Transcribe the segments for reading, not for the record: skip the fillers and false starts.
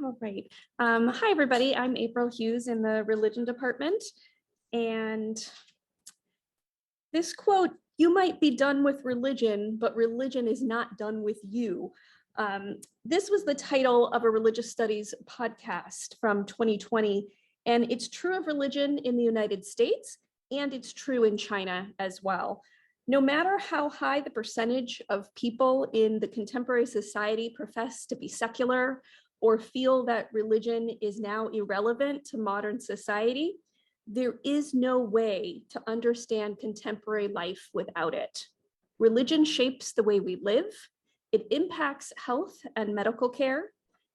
All right. Hi, everybody. I'm April Hughes in the religion department. And this quote, "You might be done with religion, but religion is not done with you." This was the title of a religious studies podcast from 2020. And it's true of religion in the United States, and it's true in China as well. No matter how high the percentage of people in the contemporary society profess to be secular or feel that religion is now irrelevant to modern society, there is no way to understand contemporary life without it. Religion shapes the way we live. It impacts health and medical care.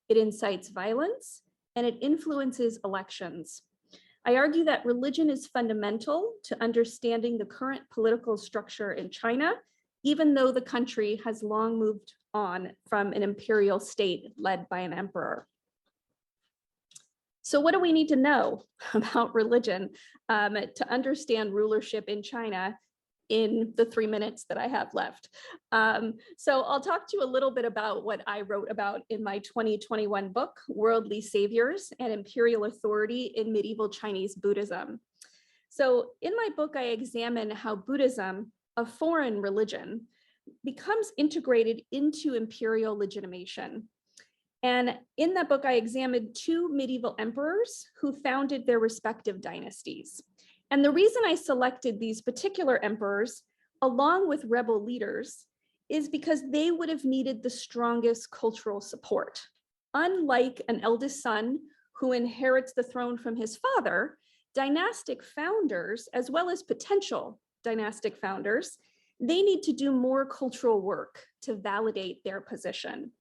It incites violence, and it influences elections. I argue that religion is fundamental to understanding the current political structure in China, even though the country has long moved on from an imperial state led by an emperor. So what do we need to know about religion to understand rulership in China in the 3 minutes that I have left? So I'll talk to you a little bit about what I wrote about in my 2021 book, Worldly Saviors and Imperial Authority in Medieval Chinese Buddhism. So in my book, I examine how Buddhism, a foreign religion, becomes integrated into imperial legitimation. And in that book, I examined two medieval emperors who founded their respective dynasties. And the reason I selected these particular emperors, along with rebel leaders, is because they would have needed the strongest cultural support. Unlike an eldest son who inherits the throne from his father, dynastic founders, as well as potential dynastic founders, they need to do more cultural work to validate their position.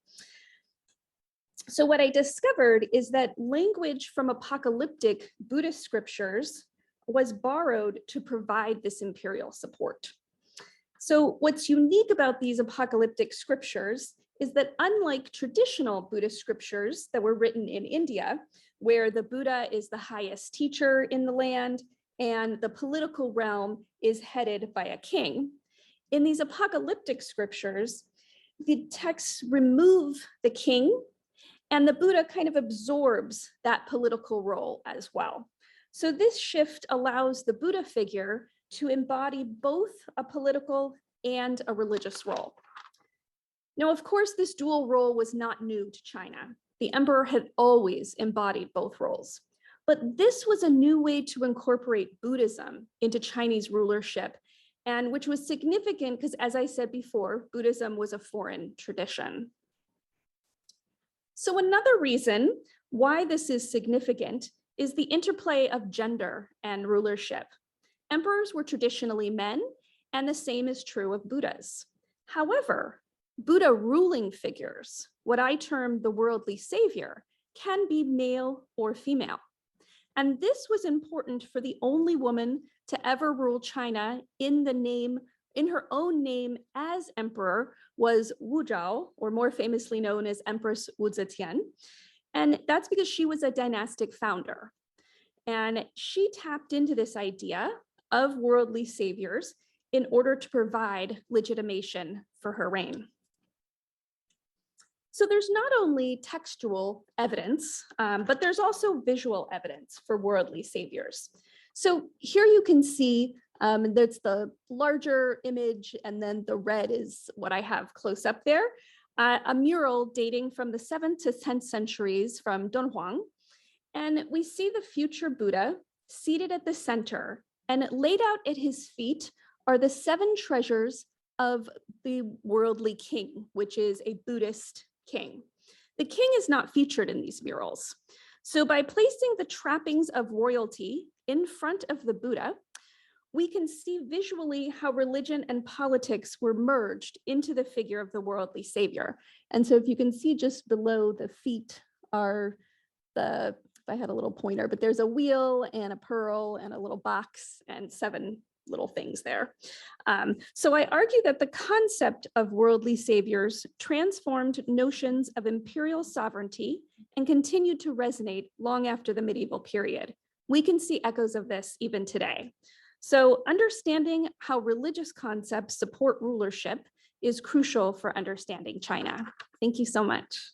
So what I discovered is that language from apocalyptic Buddhist scriptures was borrowed to provide this imperial support. So what's unique about these apocalyptic scriptures is that unlike traditional Buddhist scriptures that were written in India, where the Buddha is the highest teacher in the land and the political realm is headed by a king, in these apocalyptic scriptures, the texts remove the king and the Buddha kind of absorbs that political role as well. So this shift allows the Buddha figure to embody both a political and a religious role. Now, of course, this dual role was not new to China. The emperor had always embodied both roles. But this was a new way to incorporate Buddhism into Chinese rulership, and which was significant because, as I said before, Buddhism was a foreign tradition. So another reason why this is significant is the interplay of gender and rulership. Emperors were traditionally men, and the same is true of Buddhas. However, Buddha ruling figures, what I term the worldly savior, can be male or female. And this was important for the only woman to ever rule China in her own name as emperor was Wu Zhao, or more famously known as Empress Wu Zetian. And that's because she was a dynastic founder. And she tapped into this idea of worldly saviors in order to provide legitimation for her reign. So there's not only textual evidence, but there's also visual evidence for worldly saviors. So here you can see that's the larger image, and then the red is what I have close up there. A mural dating from the 7th to 10th centuries from Dunhuang. And we see the future Buddha seated at the center, and laid out at his feet are the 7 treasures of the worldly king, which is a Buddhist king. The king is not featured in these murals. So by placing the trappings of royalty in front of the Buddha, we can see visually how religion and politics were merged into the figure of the worldly savior. And so if you can see just below the feet are if I had a little pointer, but there's a wheel and a pearl and a little box and 7 little things there. So I argue that the concept of worldly saviors transformed notions of imperial sovereignty and continued to resonate long after the medieval period. We can see echoes of this even today. So understanding how religious concepts support rulership is crucial for understanding China. Thank you so much.